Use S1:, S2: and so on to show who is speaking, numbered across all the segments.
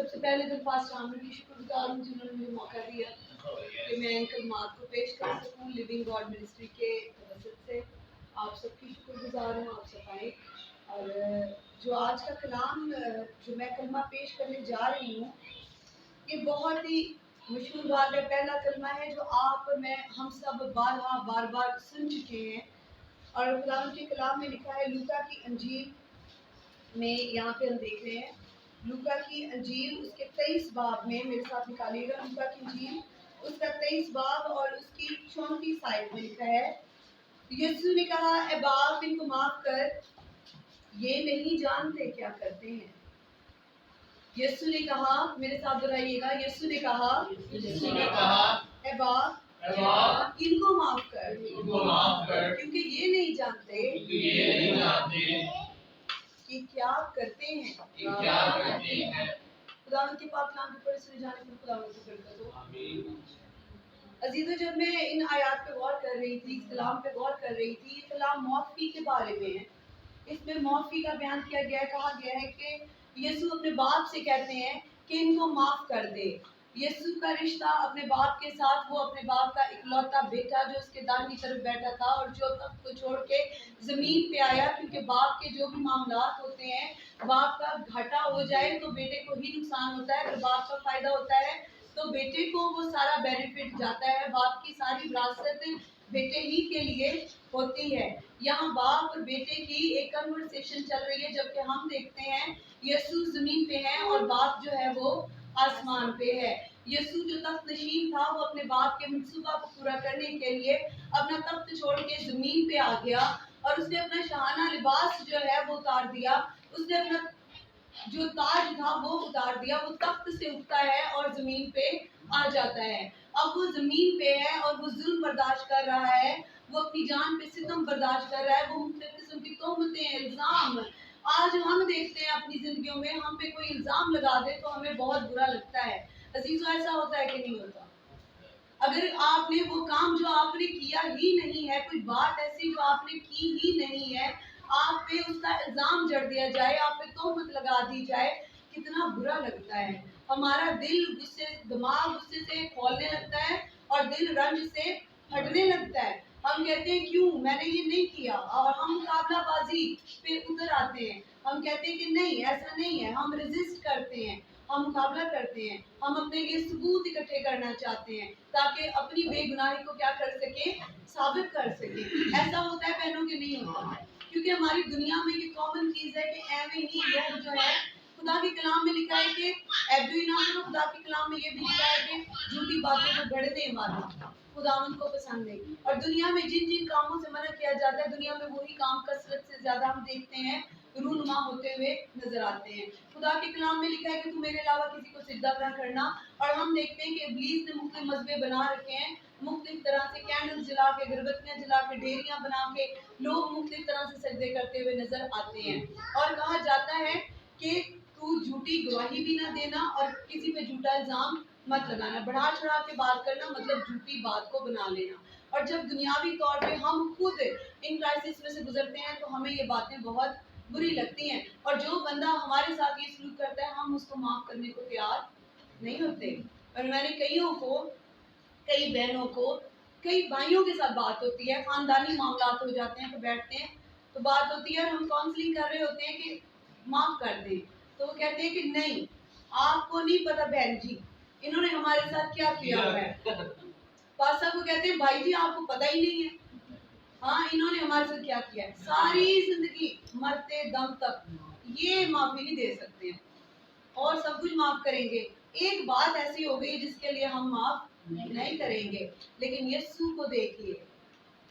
S1: सबसे पहले तो पास्टर आमिर की शुक्रगुजार हूँ जिन्होंने मुझे मौका दिया कि मैं इन कलमात को पेश कर सकूँ लिविंग गॉड मिनिस्ट्री के वसत से। आप सबकी शुक्रगुजार हूँ, आप सब आए। और जो आज का कलाम जो मैं कलमा पेश करने जा रही हूँ, ये बहुत ही मशहूर बात है। पहला कलमा है जो आप और मैं हम सब बार बार सुन चुके हैं। और खुदावंद के कलाम में लिखा है लूका की अंजील में, यहाँ पे हम देख रहे हैं लूका की अंजील उसके 23 बाब में, मेरे साथ निकालिएगा लूका की अंजील उसका 23 बाब और उसकी 34 आयत में लिखा है, यीशु ने कहा, ए बाप इनको माफ कर, ये नहीं जानते क्या करते हैं। यीशु ने कहा, मेरे साथ दोहराइएगा, यीशु ने कहा ए बाप इनको माफ कर, क्योंकि ये नहीं जानते कि क्या करते हैं। खुदावंद के पाक कलाम के पढ़े सुने जाने पर खुदावंद की बरकत हो। आमीन। अजीजों, जब मैं इन आयत पे गौर कर रही थी, इस कलाम पे गौर कर रही थी, ये कलाम मौफ़ी के बारे में है। इसमें मौफ़ी का बयान किया गया है, कहा गया है कि यीशु अपने बाप से कहते हैं कि इनको माफ़ कर दे। यीशु का रिश्ता अपने बाप के साथ, वो अपने बाप का इकलौता बेटा जो उसके दाहिनी तरफ बैठा था और जो तख्त को छोड़ के ज़मीन पे आया, क्योंकि बाप के जो भी मामलात होते हैं, बाप का घाटा हो जाए तो बेटे को ही नुकसान होता है, अगर बाप का फ़ायदा होता है तो बेटे को वो सारा बेनिफिट जाता है। बाप की सारी विरासत बेटे ही के लिए होती है। यहाँ बाप और बेटे की एक कन्वर्सेशन चल रही है, जबकि हम देखते हैं यीशु जमीन पे है और बाप जो है वो आसमान पे है। यीशु जो तख्त नशीन था, वो अपने बाप के मंसूबा को पूरा करने के लिए अपना तख्त छोड़ के जमीन पे आ गया और उसने अपना शहाना लिबास जो है वो उतार दिया। उसने अपना जो ताज था वो उतार दिया, वो तख्त से उठता है और जमीन पे आ जाता है। अब वो जमीन पे है और वो जुल्म बर्दाश्त कर रहा है, वो अपनी जान पे सितम बर्दाश्त कर रहा है, वो मुख्तलिफ किस्म की तोहमतें, इल्ज़ाम। आज हम देखते हैं अपनी जिंदगियों में, हम पे कोई इल्ज़ाम लगा दे तो हमें बहुत बुरा लगता है। अजीज़ों, ऐसा होता है कि नहीं होता? अगर आपने वो काम जो आपने किया ही नहीं है, कोई बात ऐसी जो आपने की ही नहीं है, आप पे उसका इल्ज़ाम जड़ दिया जाए, आप पे तोहमत लगा दी जाए, कितना बुरा लगता है। हमारा दिल गुस्से, दिमाग गुस्से से खौलने लगता है और दिल रंज से फटने लगता है। हम कहते हैं क्यों, मैंने ये नहीं किया, और हम मुकाबलाबाजी पे उतर आते हैं। हम कहते हैं कि नहीं, ऐसा नहीं है, हम रेजिस्ट करते हैं, हम मुकाबला करते हैं, हम अपने लिए सबूत इकट्ठे करना चाहते हैं ताकि अपनी बेगुनाही को क्या कर सके, साबित कर सके। ऐसा होता है बहनों के नहीं होता, क्योंकि हमारी दुनिया में ये कॉमन चीज है कि एवं ही लोग जो है, खुदा के कलाम में लिखा है कि ऐबू ही ना करो। खुदा के कलाम में ये भी लिखा है कि झूठी बातों को गढ़ने वाला खुदावंद को पसंद नहीं। और दुनिया में जिन जिन कामों से मना किया जाता है, दुनिया में वही काम कसरत से ज्यादा हम देखते हैं रूनुमा होते हुए नजर आते हैं। खुदा के कलाम में लिखा है कि तू मेरे अलावा किसी को सिजदा न करना। और हम देखते हैं कि इब्लीस ने मुख्तलिफ मजहबे बना रखे हैं, मुख्तलिफ तरह से कैंडल्स जला के, अगरबत्तियां जला के, डेरियां बना के लोग मुख्तलिफ तरह से सजदे करते हुए नजर आते हैं। और कहा जाता है कि तू झूठी गवाही भी ना देना और किसी पे झूठा इल्जाम मत लगाना। बढ़ा चढ़ा के बात करना मतलब झूठी बात को बना लेना। और जब दुनियावी तौर पे हम खुद इन क्राइसिस में से गुजरते हैं तो हमें ये बातें बहुत बुरी लगती हैं, और जो बंदा हमारे साथ ये सलूक करता है हम उसको माफ करने को तैयार नहीं होते। और मैंने कईयों को, कई बहनों को, कई भाइयों के साथ बात होती है, खानदानी मामलात हो जाते हैं तो बैठते हैं तो बात होती है और हम काउंसलिंग कर रहे होते हैं कि माफ कर दें, तो वो कहते हैं कि नहीं, आपको नहीं पता बहन जी इन्होंने हमारे साथ क्या किया है। पासा को कहते हैं भाई जी आपको पता ही नहीं है, हाँ इन्होंने हमारे साथ क्या किया है। सारी जिंदगी मरते दम तक ये माफी नहीं दे सकते हैं और सब कुछ माफ करेंगे, एक बात ऐसी हो गई जिसके लिए हम माफ नहीं करेंगे। लेकिन यीशु को देखिए,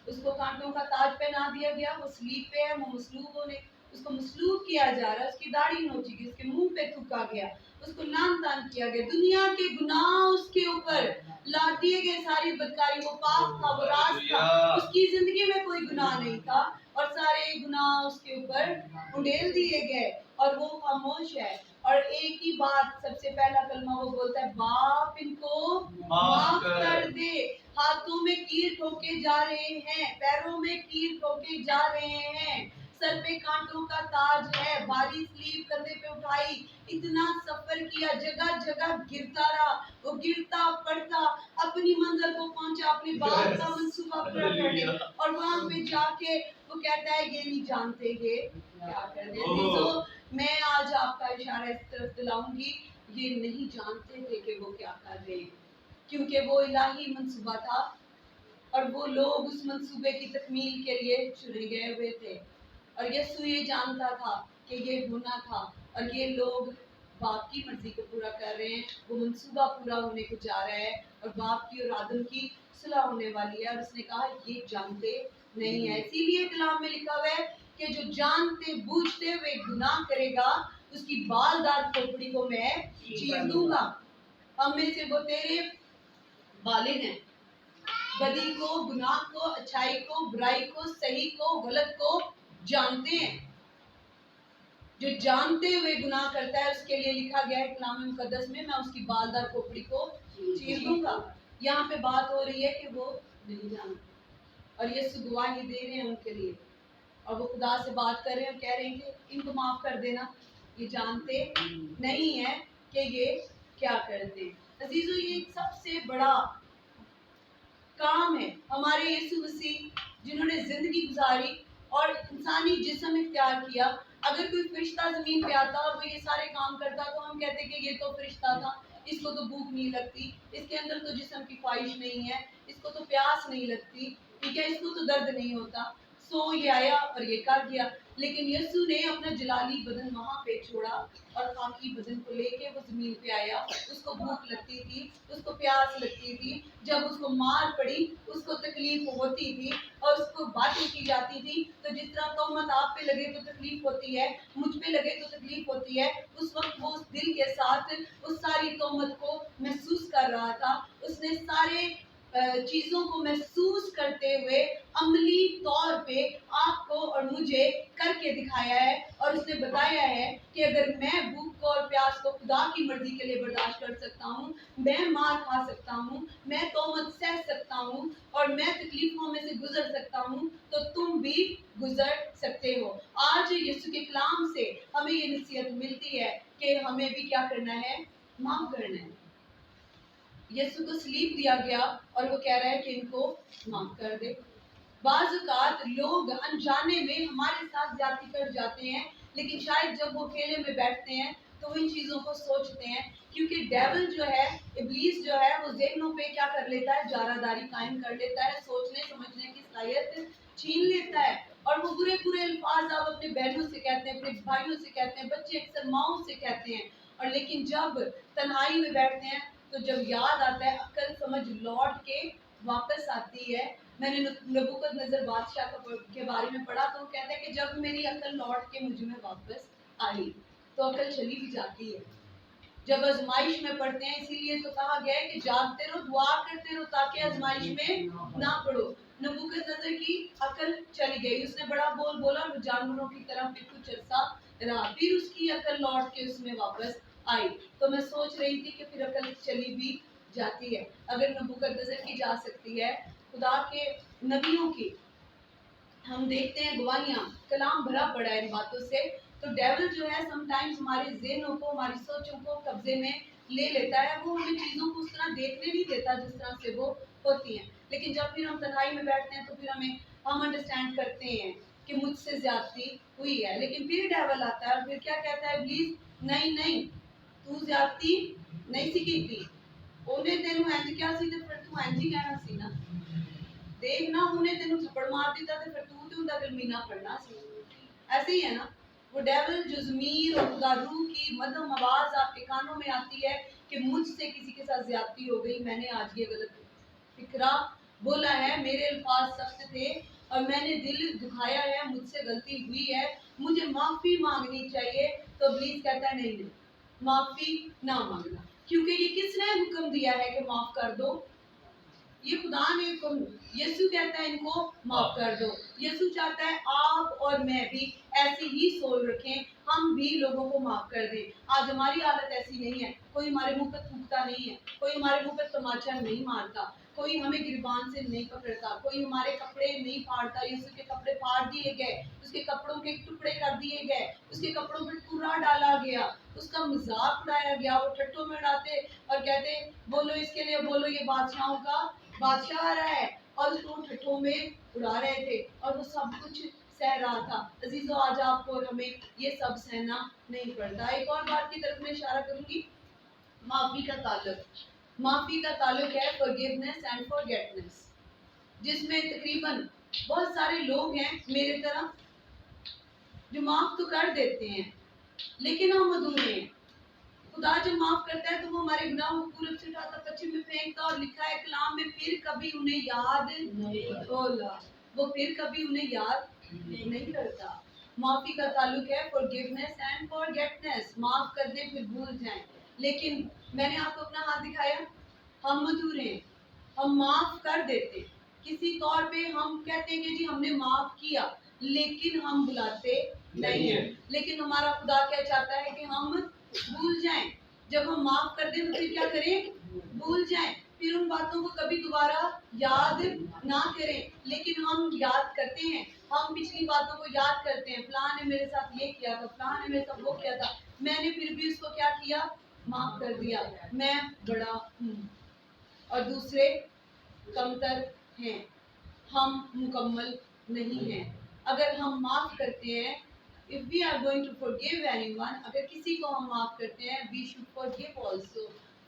S1: उसको कांटों का ताज पहना दिया गया, वो सलीब पे है, वो मसलूब होने, उसको मसलूब किया जा रहा है, उसकी दाढ़ी नोची गई, उसके मुंह पे थूका गया, उसको लान तान किया गया, दुनिया के गुनाह उसके ऊपर ला दिए गए, सारी बदकारी, वो पाप था, वो राज था, उसकी जिंदगी में कोई गुनाह नहीं था और सारे गुनाह उसके ऊपर उंडेल दिए गए और वो खामोश है। और एक ही बात, सबसे पहला कलमा वो बोलता है, बाप इनको माफ कर दे। हाथों में कील ठोके जा रहे हैं, पैरों में कील ठोके जा रहे हैं, सर पे कांटों का ताज है, भारी स्लीव कंधे पे उठाई, اتنا سفر کیا, جگہ جگہ گرتا رہا, وہ گرتا پڑتا اپنی منزل کو پہنچا, اپنے باپ کا منصوبہ پورا کرنے, اور وہاں پہ جا کے وہ کہتا ہے یہ نہیں جانتے یہ کیا کر دیں. میں آج آپ کا اشارہ اس طرف دلاؤں گی, یہ نہیں جانتے تھے کہ وہ کیا کر رہے ہیں, کیونکہ وہ الہی منصوبہ تھا اور وہ لوگ اس منصوبے کی تکمیل کے لیے چنے گئے ہوئے تھے. اور یسوع یہ جانتا تھا کہ یہ ہونا تھا اور یہ لوگ باپ کی مرضی کو پورا کر رہے ہیں, وہ منصوبہ پورا ہونے کو جا رہا ہے اور باپ کی اور آدم کی صلح ہونے والی ہے. اور اس نے کہا یہ جانتے نہیں ہے. اسی لیے کلام میں لکھا ہوا ہے کہ جو جانتے بوجھتے ہوئے گناہ کرے گا اس کی بال دار کھوپڑی کو میں چیر دوں گا. ہم میں سے وہ تیرے والد ہیں, بدی کو, گناہ کو, اچھائی کو, برائی کو, صحیح کو, غلط کو جانتے ہیں. جو جانتے ہوئے گناہ کرتا ہے اس کے لیے لکھا گیا ہے کلام مقدس میں اس کی بالدار کھوپڑی کو چیر دوں گا. یہاں پہ بات ہو رہی ہے کہ وہ نہیں جانتے اور یسوع گواہی دے رہے ہیں ان کے لیے, اور وہ خدا سے بات کر رہے ہیں اور کہہ رہے ہیں کہ ان کو معاف کر دینا, یہ جانتے نہیں ہے کہ یہ کیا کرتے ہیں. عزیزو, یہ ایک سب سے بڑا کام ہے ہمارے یسوع مسیح جنہوں نے زندگی گزاری اور انسانی جسم اختیار کیا. اگر کوئی فرشتہ زمین پہ آتا اور وہ یہ سارے کام کرتا تو ہم کہتے کہ یہ تو فرشتہ تھا, اس کو تو بھوک نہیں لگتی, اس کے اندر تو جسم کی خواہش نہیں ہے, اس کو تو پیاس نہیں لگتی, ٹھیک ہے, اس کو تو درد نہیں ہوتا, سو یہ آیا اور یہ کر دیا. لیکن یسوع نے اپنا جلالی بدن وہاں پہ چھوڑا اور خاکی بدن کو لے کے وہ زمین پہ آیا. اس کو بھوک لگتی تھی, اس کو پیاس لگتی تھی, جب اس کو مار پڑی اس کو تکلیف ہوتی تھی اور اس کو باتیں کی جاتی تھی. تو جس طرح تہمت آپ پہ لگے تو تکلیف ہوتی ہے, مجھ پہ لگے تو تکلیف ہوتی ہے, اس وقت وہ اس دل کے ساتھ اس ساری تہمت کو محسوس کر رہا تھا. اس نے سارے چیزوں کو محسوس کرتے ہوئے عملی طور پہ آپ کو اور مجھے کر کے دکھایا ہے, اور اس نے بتایا ہے کہ اگر میں بھوک کو اور پیاس کو خدا کی مرضی کے لیے برداشت کر سکتا ہوں, میں مار کھا سکتا ہوں, میں تہمت سہ سکتا ہوں اور میں تکلیفوں میں سے گزر سکتا ہوں, تو تم بھی گزر سکتے ہو. آج یسوع کے کلام سے ہمیں یہ نصیحت ملتی ہے کہ ہمیں بھی کیا کرنا ہے, معاف کرنا ہے. یسوع کو صلیب دیا گیا اور وہ کہہ رہا ہے کہ ان کو معاف کر دے. بعض اوقات لوگ انجانے میں ہمارے ساتھ زیادتی کر جاتے ہیں, لیکن شاید جب وہ کھیلے میں بیٹھتے ہیں تو وہ ان چیزوں کو سوچتے ہیں, کیونکہ ڈیول جو ہے, ابلیس جو ہے, وہ ذہنوں پہ کیا کر لیتا ہے, جارہ داری قائم کر لیتا ہے, سوچنے سمجھنے کی صلاحیت چھین لیتا ہے. اور وہ برے برے الفاظ آپ اپنے بہنوں سے کہتے ہیں, اپنے بھائیوں سے کہتے ہیں, بچے اکثر ماؤں سے کہتے ہیں, اور لیکن جب تنہائی میں بیٹھتے ہیں تو جب یاد آتا ہے, عقل سمجھ لوٹ کے واپس آتی ہے. میں نے نبوکدنضر بادشاہ کے بارے میں پڑھا تو وہ کہتا ہے کہ جب میری عقل لوٹ کے مجھ میں واپس آئی تو عقل چلی بھی جاتی ہے. جب آزمائش میں پڑھتے ہیں, اسی لیے تو کہا گیا ہے کہ جاگتے رہو, دعا کرتے رہو تاکہ آزمائش میں نہ پڑو. نبوکدنضر کی عقل چلی گئی, اس نے بڑا بول بولا اور جانوروں کی طرح پھر کچھ عرصہ رہا, پھر اس کی عقل لوٹ کے اس میں واپس آئی. تو میں سوچ رہی تھی کہ پھر عقل چلی بھی جاتی ہے. اگر نبوکدنضر کی جا سکتی ہے, خدا کے نبیوں کی ہم دیکھتے ہیں گواہیاں, کلام بھرا پڑا ہے ان باتوں سے. تو ڈیول جو ہے سم ٹائمز ہمارے ذہنوں کو, ہماری سوچوں کو قبضے میں لے لیتا ہے. وہ ہمیں چیزوں کو اس طرح دیکھنے نہیں دیتا جس طرح سے وہ ہوتی ہیں. لیکن جب پھر ہم تنہائی میں بیٹھتے ہیں تو پھر ہم انڈرسٹینڈ کرتے ہیں کہ مجھ سے زیادتی ہوئی ہے. لیکن پھر ڈیول آتا ہے اور پھر کیا کہتا ہے ابلیس, نہیں نہیں, تو زیادتی نہیں سی کی تھی, انہیں تینوں انج کیا سی تے پھر تو انج ہی کہنا سی نا, دیکھنا انہیں تینوں تھپڑ مار دیتا تے پھر تو ان دا گلمینا پڑنا سی. ایسے ہی ہے نا, وہ ڈیول جو ضمیر اور خدا روح کی مدھم آواز آپ کے کانوں میں آتی ہے کہ مجھ سے کسی کے ساتھ زیادتی ہو گئی, میں نے آج یہ غلط فکرہ بولا ہے, میرے الفاظ سخت تھے اور میں نے دل دکھایا ہے, مجھ سے غلطی ہوئی ہے, مجھے معافی مانگنی چاہیے. تو ابلیس کہتا ہے نہیں نہیں, معافی نہ مانگنا, کیونکہ یہ کس نے حکم دیا ہے کہ معاف کر دو, یہ خدا نے حکم. یسوع کہتا ہے ان کو معاف کر دو. یسوع چاہتا ہے آپ اور میں بھی ایسی ہی سوچ رکھیں, ہم بھی لوگوں کو معاف کر دیں. آج ہماری حالت ایسی نہیں ہے, کوئی ہمارے منہ پہ تھوکتا نہیں ہے, کوئی ہمارے منہ پہ تماچا نہیں مارتا, کوئی ہمیں گریبان سے نہیں پکڑتا, کوئی ہمارے کپڑے نہیں پھاڑتا. یسوع کے کپڑے پھاڑ دیے گئے, اس کے کپڑوں کے ٹکڑے کر دیے گئے, اس کے کپڑوں پر ٹورا ڈالا گیا, اس کا مذاق اڑایا گیا. وہ ٹھٹوں میں اڑاتے اور کہتے بولو اس کے لیے بولو یہ بادشاہوں کا بادشاہ آ رہا ہے, اور اس کو ٹھٹوں میں اڑا رہے تھے اور وہ سب کچھ سہ رہا تھا. عزیزو آج آپ کو اور ہمیں یہ سب سہنا نہیں پڑتا. ایک اور بات کی طرف میں اشارہ کروں گی, معافی کا تعلق. معافی کا تعلق ہے forgiveness and forgetfulness, جس میں تقریباً بہت سارے لوگ ہیں میرے طرح جو معاف تو کر دیتے ہیں لیکن ہم ادھورے ہیں. خدا جب معاف کرتا ہے تو وہ ہمارے گناہوں کو پورب سے اٹھاتا پچھم میں پھینکتا, اور لکھا ہے کلام میں پھر کبھی انہیں یاد وہ پھر کبھی انہیں یاد نہیں کرتا. معافی کا تعلق ہے forgiveness and forgetfulness. معاف کر دیں پھر بھول جائیں. لیکن میں نے آپ کو اپنا ہاتھ دکھایا, ہم ادھورے ہیں. ہم معاف کر دیتے کسی طور پہ, ہم کہتے ہیں کہ جی ہم نے معاف کیا, لیکن ہم بھلاتے نہیں ہیں. لیکن ہمارا خدا کیا چاہتا ہے کہ ہم بھول جائیں. جب ہم معاف کر دیں تو پھر کیا کریں, بھول جائیں. پھر ان باتوں کو کبھی دوبارہ یاد نہ کریں. لیکن ہم یاد کرتے ہیں, ہم پچھلی باتوں کو یاد کرتے ہیں. فلاں نے میرے ساتھ یہ کیا تھا, فلاں نے میرے ساتھ وہ کیا تھا, میں نے پھر بھی اس کو کیا کیا, معاف کر دیا. میں بڑا ہوں اور دوسرے کمتر ہیں, ہم مکمل نہیں ہیں. اگر ہم معاف کرتے ہیں, if we are going to forgive anyone, اگر کسی کو ہم معاف کرتے ہیں, we should forgive also,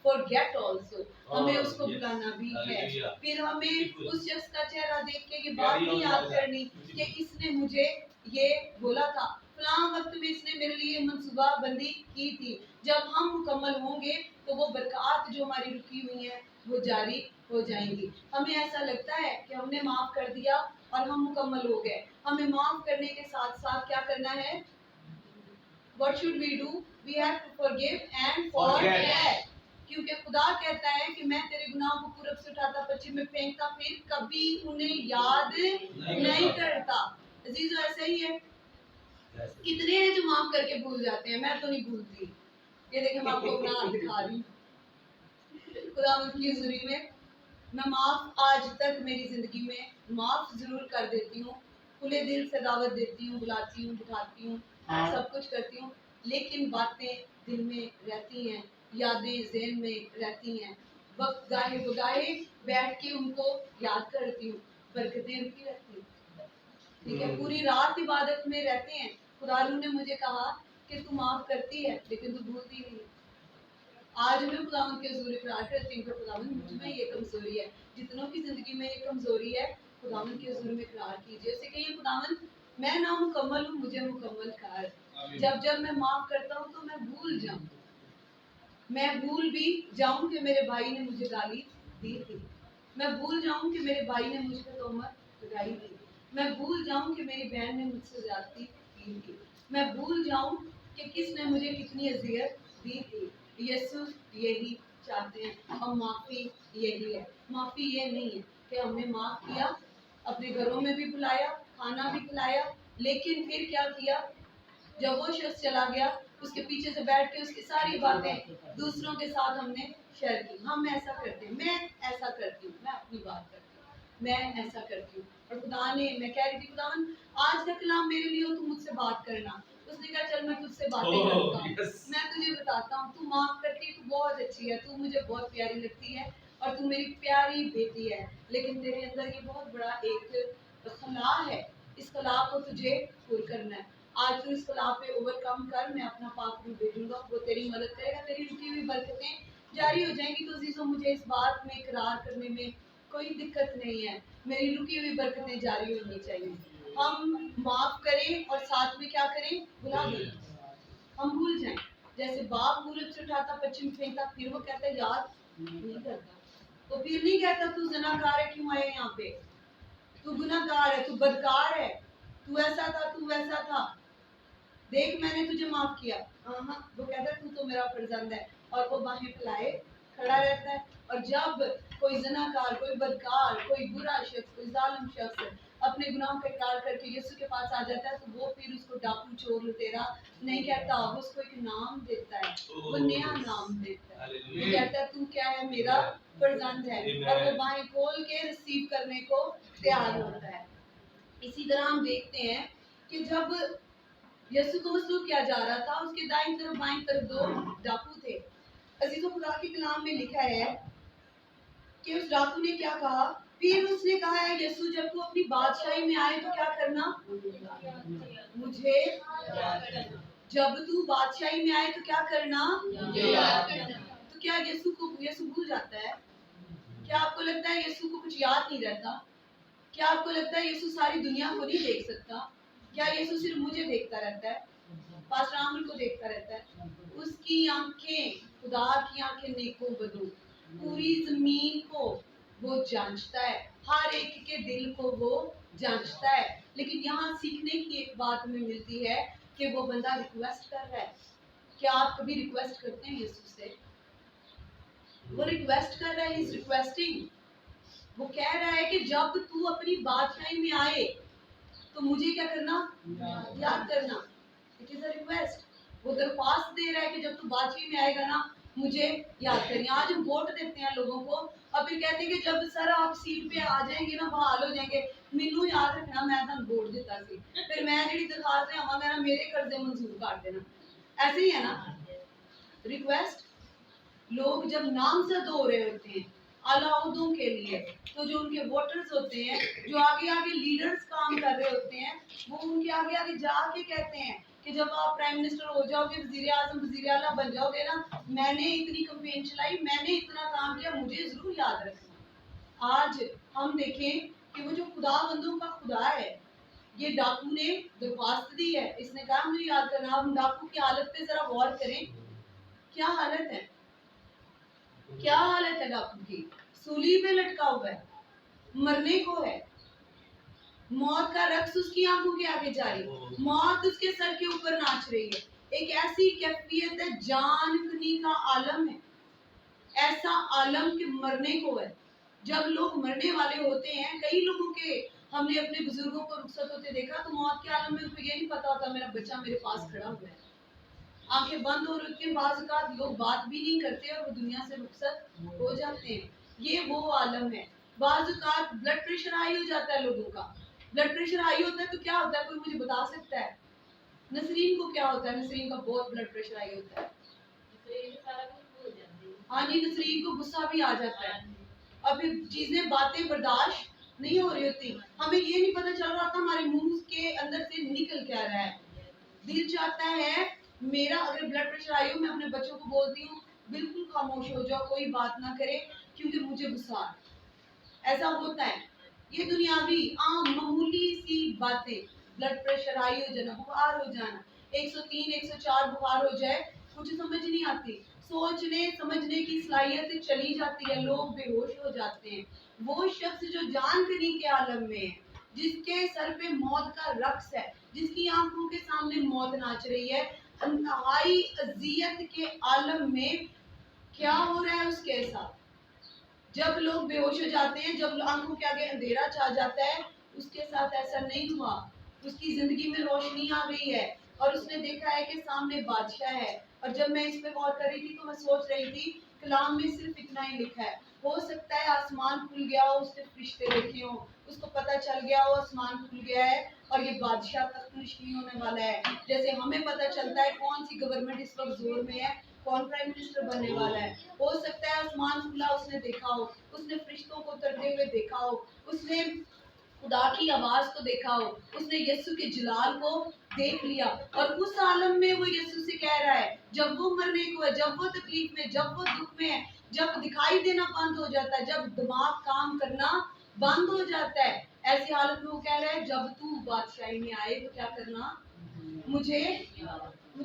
S1: forget also. ہمیں اس کو بلانا بھی ہے. پھر ہمیں اس شخص کا چہرہ دیکھ کے یہ بات بھی یاد کرنی کہ اس نے مجھے یہ بولا تھا, فلاں وقت میں اس نے میرے لیے منصوبہ بندی کی تھی. جب ہم مکمل ہوں گے تو وہ برکات جو ہماری رکی ہوئی ہیں وہ جاری ہو جائیں گی. ہمیں ایسا لگتا ہے کہ ہم نے معاف کر دیا اور ہم مکمل ہو گئے. ہمیں معاف کرنے کے ساتھ ساتھ کیا کرنا ہے, what should we do? We have to forgive and forget. کیونکہ خدا کہتا ہے کہ میں تیرے گناہوں کو پورب سے اٹھاتا پچھم میں پھینکتا, پھر کبھی انہیں یاد نہیں کرتا. عزیزو ایسا ہی ہے. کتنے ہیں جو معاف کر کے بھول جاتے ہیں؟ میں تو نہیں بھولتی. یہ دیکھیں میں آپ کو اپنا ہاتھ دکھا رہی ہوں. خدا کی حضوری میں معاف آج تک میری زندگی میں معاف ضرور کر دیتی ہوں, کھلے دل سے دعوت دیتی ہوں, بلاتی ہوں, بٹھاتی ہوں, سب کچھ کرتی ہوں, لیکن باتیں دل میں رہتی ہیں, یادیں ذہن میں رہتی ہیں. وقت گاہے بگاہے بیٹھ کے ان کو یاد کرتی ہوں, برکتیں رکی رہتی ہیں. ٹھیک ہے, پوری رات عبادت میں رہتے ہیں. خدا نے مجھے کہا کہ تو معاف کرتی ہے لیکن تو بھولتی نہیں. آج میں خداوند کے حضور اقرار کرتی ہوں کہ خداوند مجھ میں یہ کمزوری ہے. جتنوں کی زندگی میں یہ کمزوری ہے خداوند کے حضور میں اقرار کیجیے, اسے کہیے خداوند میں نامکمل ہوں, مجھے مکمل کر. جب میں معاف کرتا ہوں تو میں بھول جاؤں, میں بھول بھی جاؤں کہ میرے بھائی نے مجھے گالی دی تھی. میں بھول جاؤں کہ میرے بھائی نے مجھ پہ تہمت لگائی تھی. میں بھول جاؤں کہ میری بہن نے مجھ سے زیادتی کی تھی. میں بھول جاؤں کہ کس نے مجھے کتنی اذیت دی تھی. یسوع یہی چاہتے ہیں, ہم معافی یہی ہے. معافی یہ نہیں ہے کہ ہم نے معاف کیا, اپنے گھروں میں بھی بلایا, کھانا بھی کھلایا, لیکن پھر کیا کیا, جب وہ شخص چلا گیا اس کے پیچھے سے بیٹھ کے اس کی ساری باتیں دوسروں کے ساتھ ہم نے شیئر کی. ہم ایسا کرتے ہیں, میں ایسا کرتی ہوں, میں اپنی بات کرتی ہوں, میں ایسا کرتی ہوں. اور خدا نے, میں کہہ رہی تھی خداوند آج کا کلام میرے لیے ہو, تو مجھ سے بات کرنا. اس نے کہا چل میں تجھ سے باتیں کرتا ہوں, میں تجھے بتاتا ہوں, تو معاف کرتی, تو بہت اچھی ہے, تو مجھے بہت پیاری لگتی ہے اور تو میری پیاری بیٹی ہے, لیکن تیرے اندر یہ بہت بڑا ایک خلا ہے, اس خلا کو تجھے پور کرنا ہے. آج تو اس خلا پہ اوور کم کر, میں اپنا پاک روح بھیجوں گا, وہ تیری مدد کرے گا, تیری رکی ہوئی برکتیں جاری ہو جائیں گی. تو عزیزوں مجھے اس بات میں اقرار کرنے میں کوئی دقت نہیں ہے, میری رکی ہوئی برکتیں جاری ہونی چاہیے. ہم معاف کریں اور ساتھ میں کیا کریں, بھلا دیں, ہم بھول جائیں. جیسے باپ پورب سے اٹھاتا پچھم پھینکتا, پھر وہ کہتا ہے یاد نہیں کرتا. تو پھر نہیں کہتا تو زناکار ہے, کیوں آئے یہاں پہ, تو گناہگار ہے, تو بدکار ہے, تو ایسا تھا, تو ویسا تھا, دیکھ میں نے تجھے معاف کیا. وہ کہتا ہے تو میرا فرزند ہے, اور وہ باہیں پھیلائے کھڑا رہتا ہے. اور جب کوئی زناکار, کوئی بدکار, کوئی برا شخص, کوئی ظالم شخص اپنے گناہوں کا اقرار کر کے یسوع کے پاس آ جاتا ہے, تو وہ پھر اس کو ڈاکو چور لٹیرا نہیں کہتا, وہ اس کو ایک نام دیتا ہے, وہ نیا نام دیتا ہے. وہ کہتا ہے تو کیا ہے, میرا فرزند ہے, اور وہ باہیں کھول کے ریسیو کرنے کو تیار ہوتا ہے. اسی طرح ہم دیکھتے ہیں کہ جب यीशु को मसलूब किया जा रहा था, उसके दाईं तरफ बाईं तरफ दो डाकू थे। अजीजों, खुदा के कलाम में लिखा है कि उस डाकू ने क्या कहा, फिर उसने कहा है यीशु जब तू अपनी बादशाही में आए तो क्या करना, मुझे जब तू बादशाही में आए तो क्या करना, तो क्या यीशु भूल जाता है? क्या आपको लगता है यीशु को कुछ याद नहीं रहता? क्या आपको लगता है यीशु सारी दुनिया को नहीं देख सकता? क्या यीशु सिर्फ मुझे देखता रहता है, पास्टर आमिर को देखता रहता है? उसकी आंखें, खुदा की आंखें नेको बदो, पूरी जमीन को वो जांचता है, हर एक के दिल को वो जांचता है। लेकिन यहाँ सीखने की एक बात हमें मिलती है कि वो बंदा रिक्वेस्ट कर रहा है। क्या आप कभी रिक्वेस्ट करते हैं यीशु से? वो रिक्वेस्ट कर रहा है, ही इज रिक्वेस्टिंग। वो कह रहा है कि जब तू अपनी बादशाही में आए तो मुझे क्या करना, याद करना। It is a request. वो दरख्वास्त दे रहा है कि जब तू बादशाही में आएगा ना, मुझे याद करनी। आज हम वोट देते हैं लोगों को और फिर कहते हैं कि जब सर आप सीट पे आ जाएंगे ना, बहाल हो जाएंगे, मैनू याद रखना मैं तुम वोट दिता सी, फिर मैं जी दरखास्त आवांगा ना, मेरे कर्जे मंजूर कर देना। ऐसे ही है ना रिक्वेस्ट। लोग जब नामजद हो रहे होते हैं अलाउद्दों के लिए, तो जो उनके वोटर्स होते हैं, जो आगे आगे लीडर्स काम कर रहे होते हैं, वो उनके आगे आगे जाके कहते हैं कि जब आप प्राइम मिनिस्टर हो जाओगे, वजीर आजम वजीर आला बन जाओगे ना, मैंने इतनी कैंपेन चलाई, मैंने इतना काम किया, मुझे जरूर याद रखना। आज हम देखें कि वो जो खुदा बंदों का खुदा है, ये डाकू ने दरख्वास्त दी है, इसने कहा मुझे याद करना। हम डाकू की हालत पे जरा गौर करें, क्या हालत है, क्या हालत है डाकू की? सूली पे लटका हुआ है, मरने को है, मौत का रक्स उसकी आंखों के आगे जारी, मौत उसके सर के ऊपर नाच रही है। एक ऐसी कैफियत है, जान कनी का आलम है, ऐसा आलम कि मरने को है। जब लोग मरने वाले होते हैं, कई लोगों के हमने अपने बुजुर्गों को रुखसत होते देखा, तो मौत के आलम में उनको ये नहीं पता होता मेरा बच्चा मेरे पास खड़ा हुआ है, आंखें बंद हो रखी हैं, बाज़ औक़ात लोग बात भी नहीं करते और वो दुनिया से रुखसत हो जाते हैं। ये वो आलम है। बाज़ औक़ात ब्लड प्रेशर हाई हो जाता है लोगों का। ब्लड प्रेशर हाई होता है तो क्या होता है, कोई मुझे बता सकता है? नसरीन को क्या होता है? नसरीन का बहुत ब्लड प्रेशर हाई होता है। हाँ जी, नसरीन को गुस्सा भी आ जाता है और फिर चीजें बातें बर्दाश्त नहीं हो रही होती। हमें ये नहीं पता चल रहा था हमारे मुंह के अंदर से निकल क्या रहा है। दिल चाहता है मेरा अगर ब्लड प्रेशर आई हो, मैं अपने बच्चों को बोलती हूँ बिल्कुल खामोश हो जाओ, कोई बात ना करे क्योंकि मुझे गुस्सा। ऐसा होता है। ये दुनियावी आम मामूली सी बातें, ब्लड प्रेशर हाई हो जाना, बुखार हो जाना, 103 104 बुखार हो जाए, कुछ समझ नहीं आती, सोचने समझने की सलाहियत चली जाती है, लोग बेहोश हो जाते हैं। वो शख्स जो जान कनी के आलम में है, जिसके सर पे मौत का रक्स है, जिसकी आंखों के सामने मौत नाच रही है, इंतहाई अजियत के आलम में क्या हो रहा है उसके साथ? जब लोग बेहोश हो जाते हैं, जब आंखों के आगे अंधेरा छा जाता है, उसके साथ ऐसा नहीं हुआ। उसकी जिंदगी में रोशनी आ गई है और उसने देखा है कि सामने बादशाह है। और जब मैं इस पे गौर कर रही थी तो मैं सोच रही थी, कलाम में सिर्फ इतना ही लिखा है, हो सकता है आसमान खुल गया हो, उसने फरिश्ते देखे हो, उसको पता चल गया हो आसमान खुल गया है और ये बादशाह तख्त नशीन होने वाला है। जैसे हमें पता चलता है कौन सी गवर्नमेंट इस वक्त जोर में है, कौन प्राइम मिनिस्टर बनने वाला है। हो सकता है आसमान खुला उसने देखा हो, उसने फरिश्तों को उतरते हुए देखा हो, उसने खुदा की आवाज को देखा हो, उसने यीशु के जलाल को देख लिया और उस आलम में वो यीशु से कह रहा है, जब वो मरने को है, जब वो तकलीफ में, जब वो दुख में है, जब दिखाई देना बंद हो जाता है, जब दिमाग काम करना बंद हो जाता है, ऐसी हालत में वो कह रहा है जब तू बादशाही में आए तो क्या करना, मुझे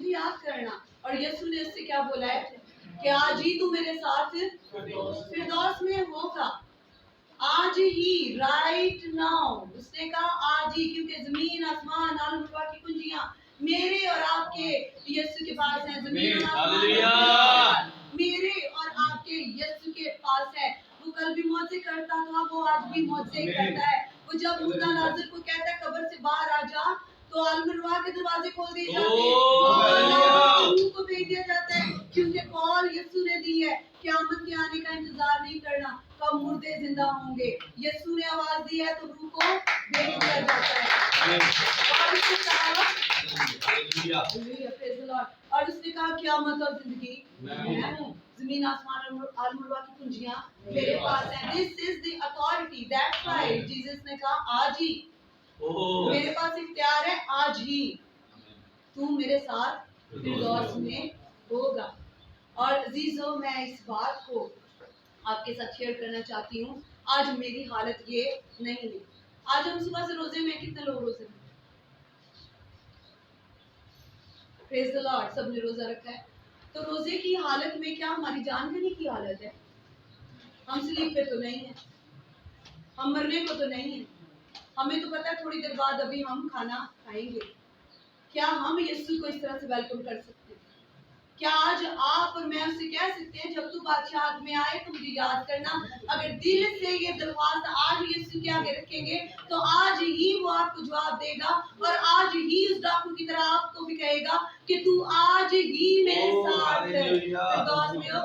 S1: याद करना। और यीशु ने उससे क्या बोला है कि आज ही तू मेरे साथ फिरदौस में होगा, आज ही, राइट नाउ। उसने कहा आज ही, क्योंकि जमीन आसमान आलम की कुंजियां मेरे और आपके यीशु के पास है। जमीन और आसमान मेरे और आपके यीशु के पास है। वो कल भी मौजे करता था, वो आज भी मौजे करता है। वो जब मुर्दा नाज़िर को कहता है कब्र से बाहर आ जा, तो आलमरवा के दरवाजे खोल दिए जाते हैं, को भेज दिया जाता है, क्योंकि कॉल यीशु ने दी है। क़यामत के आने का इंतजार नहीं करना, कब मुर्दे जिंदा होंगे। यीशु ने आवाज दी है तो रूह को भेज दिया जाता है। और उसने कहा Praise the Lord। और उसने कहा क़यामत और जिंदगी मैं हूँ, जमीन आसमान और आलमुरवा की कुंजियां मेरे पास हैं। This is the authority, that's why Jesus ने कहा आज ही मेरे पास इख्तियार है, आज ही तू मेरे साथ फिरदौस में होगा। और अजीजों, मैं इस बात को आपके साथ शेयर करना चाहती हूँ। आज मेरी हालत ये नहीं है। आज हम सुबह से रोजे में, कितने लोग रोजे में? प्रेज द लॉर्ड, सबने रोजा रखा है। तो रोजे की हालत में क्या हमारी जान जाने की हालत है? हम स्लीप पे तो नहीं है, हम मरने को तो नहीं है। हमें तो पता है थोड़ी देर बाद अभी हम खाना खाएंगे। क्या हम यीशु को इस तरह से वेलकम कर सकते हैं? क्या आज आप और मैं उससे कह सकते हैं जब तू बादशाह में आए तो मुझे याद करना? अगर दिल से ये दरख्वास्त आज यीशु के आगे रखेंगे तो आज ही वो आपको जवाब देगा और आज ही उस डाकू की तरह आपको भी कहेगा कि तू आज ही मेरे साथ फिरदौस में हो।